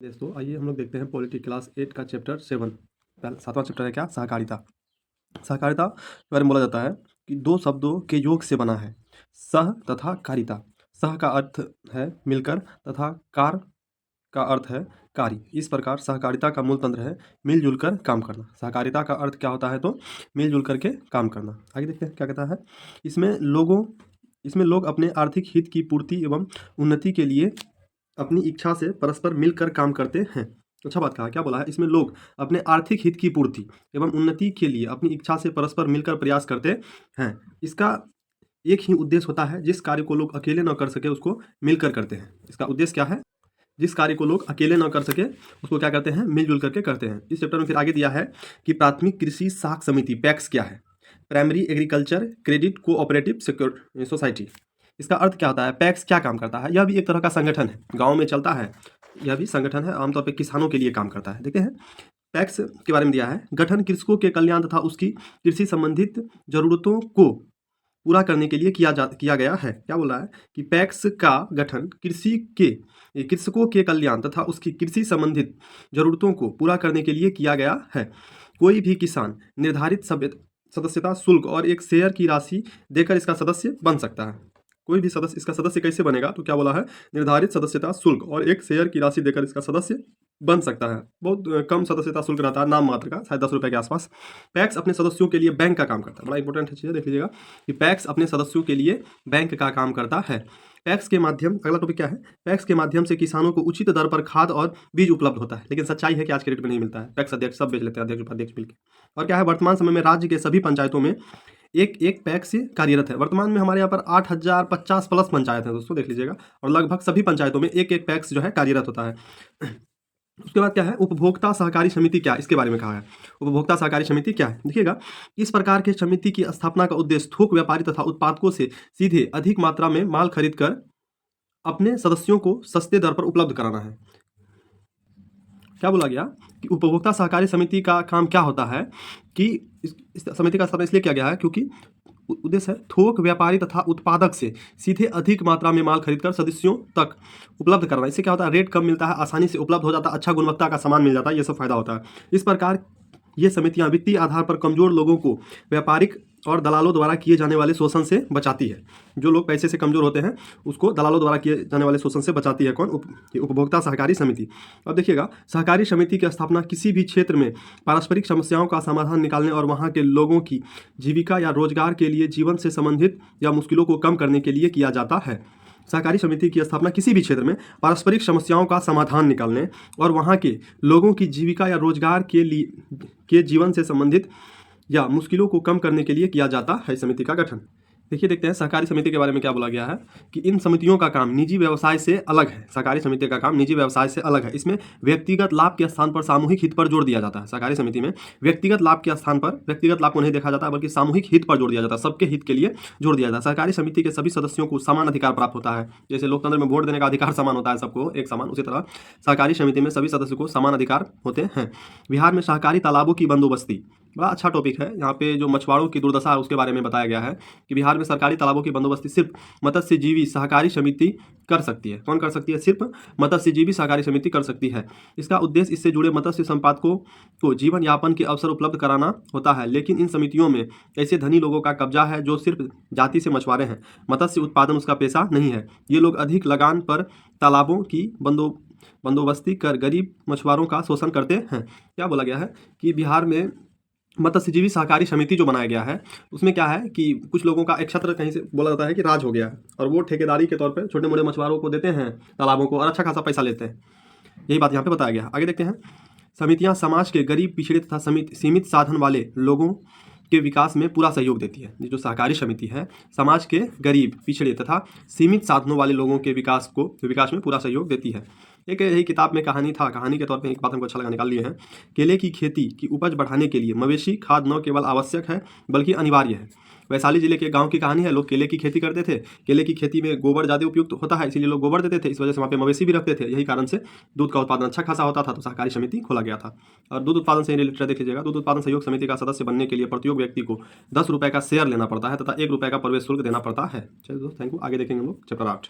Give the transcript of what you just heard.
दोस्तों आइए हम लोग देखते हैं पॉलिटी क्लास 8 का चैप्टर 7। सातवां चैप्टर है क्या? सहकारिता। सहकारिता के बारे में बोला जाता है कि दो शब्दों के योग से बना है, सह तथा कारिता। सह का अर्थ है मिलकर तथा कार का अर्थ है कार्य। इस प्रकार सहकारिता का मूल तंत्र है मिलजुल कर काम करना। सहकारिता का अर्थ क्या होता है? तो मिलजुल करके काम करना। आगे देखते हैं क्या कहता है। इसमें लोग अपने आर्थिक हित की पूर्ति एवं उन्नति के लिए अपनी इच्छा से परस्पर मिलकर काम करते हैं। अच्छा बात कहा, क्या बोला है? इसमें लोग अपने आर्थिक हित की पूर्ति एवं उन्नति के लिए अपनी इच्छा से परस्पर मिलकर प्रयास करते हैं। इसका एक ही उद्देश्य होता है, जिस कार्य को लोग अकेले न कर सके उसको मिलकर करते हैं। इसका उद्देश्य क्या है? जिस कार्य को लोग अकेले न कर सके उसको क्या करते हैं? मिलजुल करके करते हैं। इस चैप्टर में फिर आगे दिया है कि प्राथमिक कृषि साख समिति पैक्स क्या है? Primary agriculture credit cooperative society. इसका अर्थ क्या होता है? पैक्स क्या काम करता है? यह भी एक तरह का संगठन है, गांव में चलता है। यह भी संगठन है, आमतौर पर किसानों के लिए काम करता है। देखते हैं पैक्स के बारे में दिया है। गठन कृषकों के कल्याण तथा उसकी कृषि संबंधित जरूरतों को पूरा करने के लिए किया गया है। क्या बोला है कि पैक्स का गठन कृषकों के कल्याण तथा उसकी कृषि संबंधित जरूरतों को पूरा करने के लिए किया गया है। कोई भी किसान निर्धारित सदस्यता शुल्क और एक शेयर की राशि देकर इसका सदस्य बन सकता है। कोई भी सदस्य इसका सदस्य कैसे बनेगा? तो क्या बोला है? निर्धारित सदस्यता शुल्क और एक शेयर की राशि देकर इसका सदस्य बन सकता है। बहुत कम सदस्यता शुल्क रहता है, नाम मात्र का, शायद 10 रुपये के आसपास। पैक्स अपने सदस्यों के लिए बैंक का काम करता है। बड़ा इंपॉर्टेंट चीज़ है, देख लीजिएगा कि पैक्स अपने सदस्यों के लिए बैंक का काम करता है। पैक्स के माध्यम, अगला टॉपिक क्या है? पैक्स के माध्यम से किसानों को उचित दर पर खाद और बीज उपलब्ध होता है। लेकिन सच्चाई है कि आज के रेट में नहीं मिलता है। पैक्स अध्यक्ष सब बेच लेते हैं, अध्यक्ष उपाध्यक्ष मिलकर। और क्या है, वर्तमान समय में राज्य के सभी पंचायतों में एक पैक्स कार्यरत है। वर्तमान में हमारे यहाँ पर 8050 प्लस पंचायत है दोस्तों, देख लीजिएगा। और लगभग सभी पंचायतों में एक पैक्स जो है कार्यरत होता है। उसके बाद क्या है? उपभोक्ता सहकारी समिति क्या? इसके बारे में कहा है। उपभोक्ता सहकारी समिति क्या है? देखिएगा, इस प्रकार के समिति की स्थापना का उद्देश्य थोक व्यापारी तथा उत्पादकों से सीधे अधिक मात्रा में माल खरीद कर अपने सदस्यों को सस्ते दर पर उपलब्ध कराना है। क्या बोला गया कि उपभोक्ता सहकारी समिति का काम क्या होता है कि इस समिति का स्थापना इसलिए किया गया है क्योंकि उद्देश्य है थोक व्यापारी तथा उत्पादक से सीधे अधिक मात्रा में माल खरीदकर सदस्यों तक उपलब्ध करना। इससे क्या होता है? रेट कम मिलता है, आसानी से उपलब्ध हो जाता है, अच्छा गुणवत्ता का सामान मिल जाता है, ये सब फायदा होता है। इस प्रकार ये समितियां वित्तीय आधार पर कमजोर लोगों को व्यापारिक और दलालों द्वारा किए जाने वाले शोषण से बचाती है। जो लोग पैसे से कमजोर होते हैं उसको दलालों द्वारा किए जाने वाले शोषण से बचाती है। कौन? उपभोक्ता सहकारी समिति। अब देखिएगा, सहकारी समिति की स्थापना किसी भी क्षेत्र में पारस्परिक समस्याओं का समाधान निकालने और वहाँ के लोगों की जीविका या रोजगार के लिए जीवन से संबंधित या मुश्किलों को कम करने के लिए किया जाता है। सहकारी समिति की स्थापना किसी भी क्षेत्र में पारस्परिक समस्याओं का समाधान निकालने और वहाँ के लोगों की जीविका या रोजगार के जीवन से संबंधित या मुश्किलों को कम करने के लिए किया जाता है समिति का गठन। देखिए, देखते हैं सहकारी समिति के बारे में क्या बोला गया है कि इन समितियों का काम निजी व्यवसाय से अलग है। सहकारी समिति का काम निजी व्यवसाय से अलग है। इसमें व्यक्तिगत लाभ के स्थान पर सामूहिक हित पर जोर दिया जाता है। सहकारी समिति में व्यक्तिगत लाभ के स्थान पर व्यक्तिगत लाभ को नहीं देखा जाता बल्कि सामूहिक हित पर जोर दिया जाता है, सबके हित के लिए जोर दिया जाता है। सहकारी समिति के सभी सदस्यों को समान अधिकार प्राप्त होता है। जैसे लोकतंत्र में वोट देने का अधिकार समान होता है, सबको एक समान, उसी तरह सहकारी समिति में सभी सदस्यों को समान अधिकार होते हैं। बिहार में सहकारी तालाबों की बंदोबस्ती बड़ा अच्छा टॉपिक है। यहाँ पे जो मछुआरों की दुर्दशा है उसके बारे में बताया गया है कि बिहार में सरकारी तालाबों की बंदोबस्ती सिर्फ मत्स्यजीवी सहकारी समिति कर सकती है। कौन कर सकती है? सिर्फ मत्स्यजीवी सहकारी समिति कर सकती है। इसका उद्देश्य इससे जुड़े मत्स्य संपादकों को जीवन यापन के अवसर उपलब्ध कराना होता है। लेकिन इन समितियों में ऐसे धनी लोगों का कब्जा है जो सिर्फ जाति से मछुआरे हैं, मत्स्य उत्पादन उसका पेशा नहीं है। ये लोग अधिक लगान पर तालाबों की बंदोबस्ती कर गरीब मछुआरों का शोषण करते हैं। क्या बोला गया है कि बिहार में मत्स्यजीवी सहकारी समिति जो बनाया गया है उसमें क्या है कि कुछ लोगों का एक छत्र कहीं से बोला जाता है कि राज हो गया है और वो ठेकेदारी के तौर पे छोटे मोटे मछुआरों को देते हैं तालाबों को और अच्छा खासा पैसा लेते हैं। यही बात यहाँ पे बताया गया है। आगे देखते हैं, समितियाँ समाज के गरीब, पिछड़े तथा सीमित साधन वाले लोगों के विकास में पूरा सहयोग देती है। जो सहकारी समिति है समाज के गरीब, पिछड़े तथा सीमित साधनों वाले लोगों के विकास में पूरा सहयोग देती है। एक यही किताब में कहानी था, कहानी के तौर पे एक बात हमको अच्छा लगा, निकाल लिए हैं। केले की खेती की उपज बढ़ाने के लिए मवेशी खाद न केवल आवश्यक है बल्कि अनिवार्य है। वैशाली जिले के गांव की कहानी है। लोग केले की खेती करते थे। केले की खेती में गोबर ज़्यादा उपयुक्त होता है, इसीलिए लोग गोबर देते थे। इस वजह से वहाँ पे मवेशी भी रखते थे। यही कारण से दूध का उत्पादन अच्छा खासा होता था, तो सहकारी समिति खोला गया था। और दूध उत्पादन से रिलेटेड देख लीजिएगा, दूध उत्पादन सहयोग समिति का सदस्य बनने के लिए प्रत्येक व्यक्ति को 10 रुपये का शेयर लेना पड़ता है तथा 1 रुपये का प्रवेश शुल्क देना पड़ता है। चलिए दोस्तों, थैंक यू। आगे देखेंगे हम लोग चैप्टर 8।